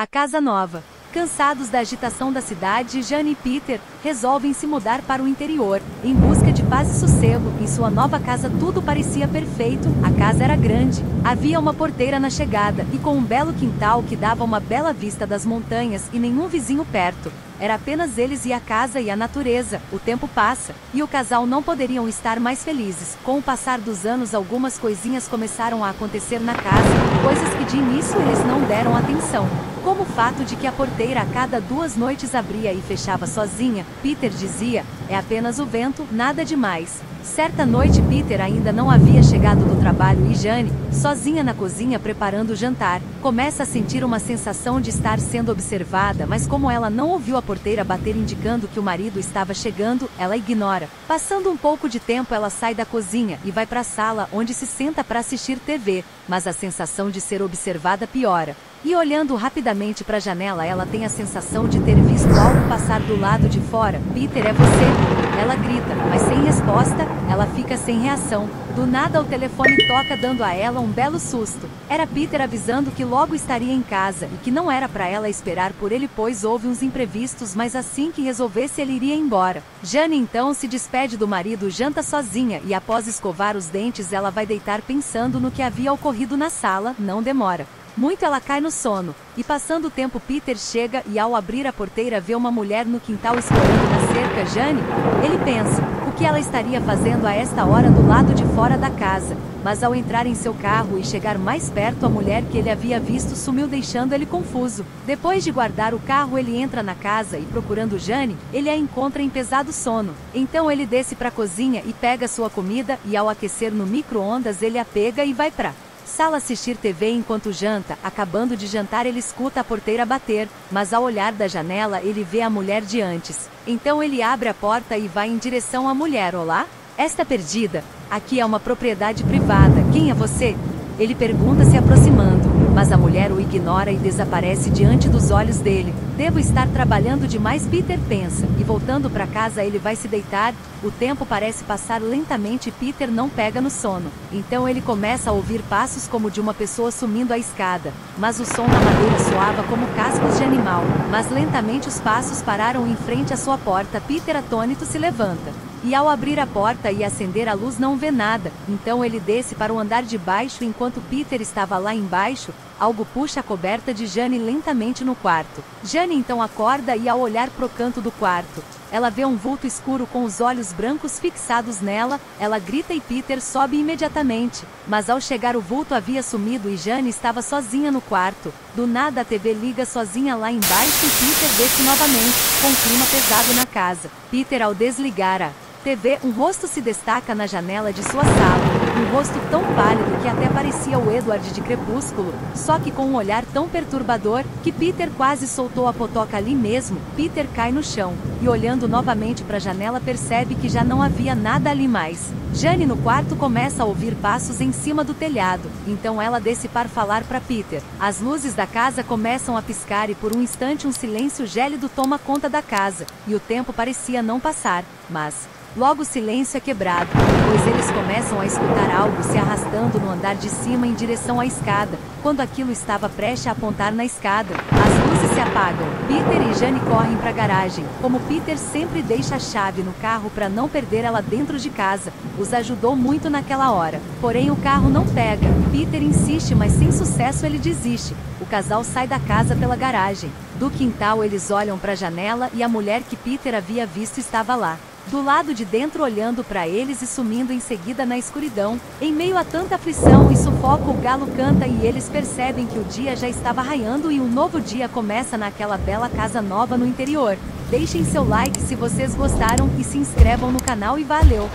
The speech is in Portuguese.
A casa nova. Cansados da agitação da cidade, Jane e Peter resolvem se mudar para o interior, em busca de paz e sossego. Em sua nova casa tudo parecia perfeito, a casa era grande, havia uma porteira na chegada, e com um belo quintal que dava uma bela vista das montanhas e nenhum vizinho perto. Era apenas eles e a casa e a natureza. O tempo passa, e o casal não poderiam estar mais felizes. Com o passar dos anos, algumas coisinhas começaram a acontecer na casa, coisas que de início eles não deram atenção. Como o fato de que a porteira a cada 2 noites abria e fechava sozinha. Peter dizia, é apenas o vento, nada demais. Certa noite Peter ainda não havia chegado do trabalho e Jane, sozinha na cozinha preparando o jantar, começa a sentir uma sensação de estar sendo observada, mas como ela não ouviu a porteira bater indicando que o marido estava chegando, ela ignora. Passando um pouco de tempo, ela sai da cozinha e vai para a sala, onde se senta para assistir TV, mas a sensação de ser observada piora. E olhando rapidamente para a janela, ela tem a sensação de ter visto algo passar do lado de fora. Peter, é você? Ela grita, mas sem resposta, ela fica sem reação. Do nada o telefone toca, dando a ela um belo susto. Era Peter avisando que logo estaria em casa e que não era para ela esperar por ele, pois houve uns imprevistos, mas assim que resolvesse ele iria embora. Jane então se despede do marido, janta sozinha e após escovar os dentes ela vai deitar pensando no que havia ocorrido na sala. Não demora muito, ela cai no sono, e passando o tempo Peter chega e ao abrir a porteira vê uma mulher no quintal explorando na cerca. Jane? Ele pensa, o que ela estaria fazendo a esta hora do lado de fora da casa, mas ao entrar em seu carro e chegar mais perto, a mulher que ele havia visto sumiu, deixando ele confuso. Depois de guardar o carro, ele entra na casa e procurando Jane, ele a encontra em pesado sono. Então ele desce para a cozinha e pega sua comida e ao aquecer no micro-ondas ele a pega e vai para sala assistir TV enquanto janta. Acabando de jantar ele escuta a porteira bater, mas ao olhar da janela ele vê a mulher de antes. Então ele abre a porta e vai em direção à mulher. Olá? Está perdida? Aqui é uma propriedade privada. Quem é você? Ele pergunta se aproximando, mas a mulher o ignora e desaparece diante dos olhos dele. Devo estar trabalhando demais, Peter pensa, e voltando para casa ele vai se deitar. O tempo parece passar lentamente e Peter não pega no sono. Então ele começa a ouvir passos como de uma pessoa subindo a escada, mas o som na madeira soava como cascos de animal. Mas lentamente os passos pararam em frente à sua porta. Peter, atônito, se levanta. E ao abrir a porta e acender a luz não vê nada. Então ele desce para o andar de baixo. Enquanto Peter estava lá embaixo, algo puxa a coberta de Jane lentamente no quarto. Jane então acorda e ao olhar pro canto do quarto, ela vê um vulto escuro com os olhos brancos fixados nela. Ela grita e Peter sobe imediatamente. Mas ao chegar o vulto havia sumido e Jane estava sozinha no quarto. Do nada a TV liga sozinha lá embaixo e Peter desce novamente, com um clima pesado na casa. Peter ao desligar a TV, um rosto se destaca na janela de sua sala. Um rosto tão pálido que até parecia o Edward de Crepúsculo, só que com um olhar tão perturbador, que Peter quase soltou a potoca ali mesmo. Peter cai no chão, e olhando novamente para a janela percebe que já não havia nada ali mais. Jane no quarto começa a ouvir passos em cima do telhado, então ela desce para falar para Peter. As luzes da casa começam a piscar e por um instante um silêncio gélido toma conta da casa, e o tempo parecia não passar, mas logo o silêncio é quebrado, pois eles começam a escutar algo se arrastando no andar de cima em direção à escada. Quando aquilo estava prestes a apontar na escada, as luzes se apagam. Peter e Jane correm para a garagem. Como Peter sempre deixa a chave no carro para não perder ela dentro de casa, os ajudou muito naquela hora. Porém o carro não pega. Peter insiste, mas sem sucesso ele desiste. O casal sai da casa pela garagem. Do quintal eles olham para a janela e a mulher que Peter havia visto estava lá, do lado de dentro, olhando para eles e sumindo em seguida na escuridão. Em meio a tanta aflição e sufoco, o galo canta e eles percebem que o dia já estava raiando e um novo dia começa naquela bela casa nova no interior. Deixem seu like se vocês gostaram e se inscrevam no canal e valeu!